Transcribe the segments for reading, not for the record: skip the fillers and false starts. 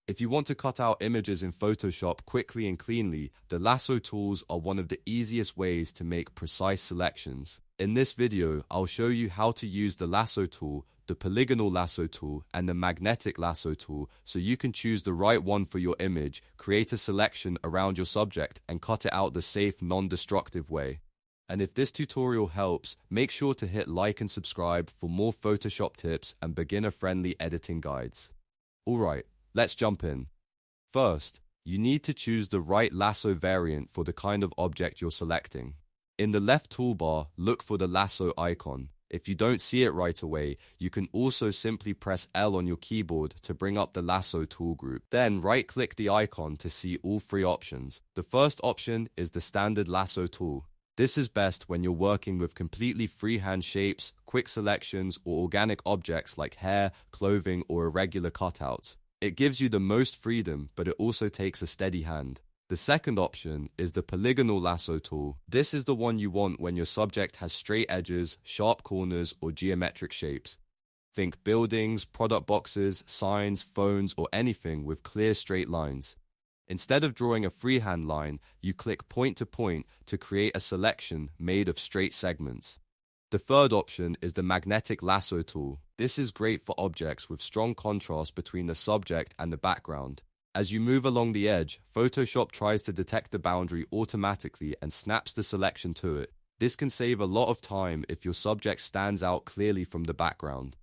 If you want to cut out images in Photoshop quickly and cleanly, the lasso tools are one of the easiest ways to make precise selections. In this video, I'll show you how to use the lasso tool, the Polygonal Lasso tool, and the Magnetic Lasso tool so you can choose the right one for your image, create a selection around your subject, and cut it out the safe, non-destructive way. And if this tutorial helps, make sure to hit like and subscribe for more Photoshop tips and beginner-friendly editing guides. Alright, let's jump in. First, you need to choose the right lasso variant for the kind of object you're selecting. In the left toolbar, look for the lasso icon. If you don't see it right away, you can also simply press L on your keyboard to bring up the lasso tool group. Then right-click the icon to see all three options. The first option is the Standard Lasso tool. This is best when you're working with completely freehand shapes, quick selections, or organic objects like hair, clothing, or irregular cutouts. It gives you the most freedom, but it also takes a steady hand. The second option is the Polygonal Lasso tool. This is the one you want when your subject has straight edges, sharp corners, or geometric shapes. Think buildings, product boxes, signs, phones, or anything with clear straight lines. Instead of drawing a freehand line, you click point to point to create a selection made of straight segments. The third option is the Magnetic Lasso tool. This is great for objects with strong contrast between the subject and the background. As you move along the edge, Photoshop tries to detect the boundary automatically and snaps the selection to it. This can save a lot of time if your subject stands out clearly from the background.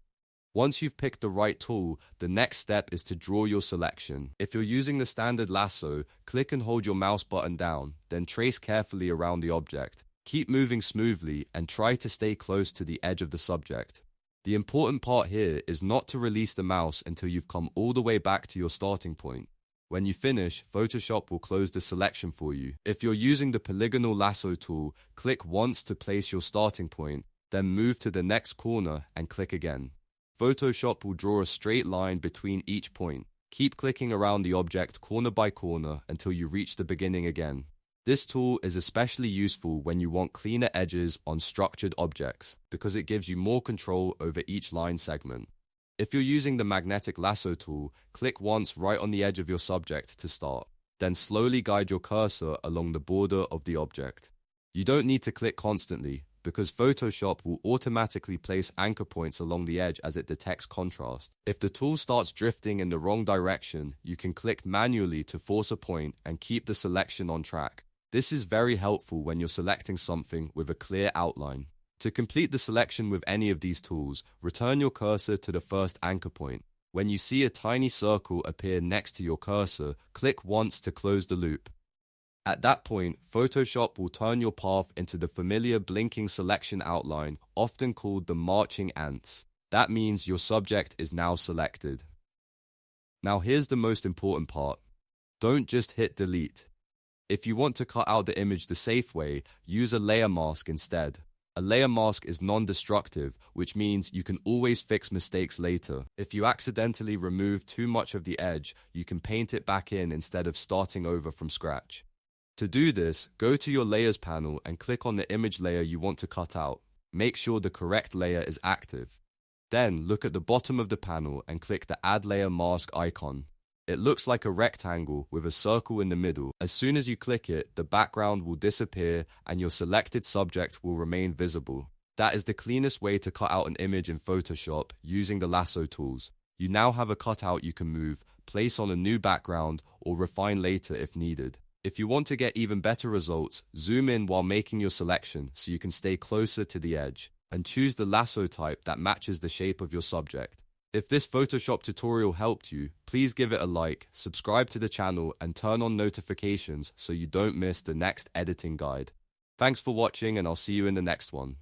Once you've picked the right tool, the next step is to draw your selection. If you're using the Standard Lasso, click and hold your mouse button down, then trace carefully around the object. Keep moving smoothly and try to stay close to the edge of the subject. The important part here is not to release the mouse until you've come all the way back to your starting point. When you finish, Photoshop will close the selection for you. If you're using the Polygonal Lasso tool, click once to place your starting point, then move to the next corner and click again. Photoshop will draw a straight line between each point. Keep clicking around the object corner by corner until you reach the beginning again. This tool is especially useful when you want cleaner edges on structured objects, because it gives you more control over each line segment. If you're using the Magnetic Lasso tool, click once right on the edge of your subject to start. Then slowly guide your cursor along the border of the object. You don't need to click constantly, because Photoshop will automatically place anchor points along the edge as it detects contrast. If the tool starts drifting in the wrong direction, you can click manually to force a point and keep the selection on track. This is very helpful when you're selecting something with a clear outline. To complete the selection with any of these tools, return your cursor to the first anchor point. When you see a tiny circle appear next to your cursor, click once to close the loop. At that point, Photoshop will turn your path into the familiar blinking selection outline, often called the marching ants. That means your subject is now selected. Now here's the most important part. Don't just hit delete. If you want to cut out the image the safe way, use a layer mask instead. A layer mask is non-destructive, which means you can always fix mistakes later. If you accidentally remove too much of the edge, you can paint it back in instead of starting over from scratch. To do this, go to your Layers panel and click on the image layer you want to cut out. Make sure the correct layer is active. Then look at the bottom of the panel and click the Add Layer Mask icon. It looks like a rectangle with a circle in the middle. As soon as you click it, the background will disappear and your selected subject will remain visible. That is the cleanest way to cut out an image in Photoshop using the lasso tools. You now have a cutout you can move, place on a new background, or refine later if needed. If you want to get even better results, zoom in while making your selection so you can stay closer to the edge, and choose the lasso type that matches the shape of your subject. If this Photoshop tutorial helped you, please give it a like, subscribe to the channel, and turn on notifications so you don't miss the next editing guide. Thanks for watching, and I'll see you in the next one.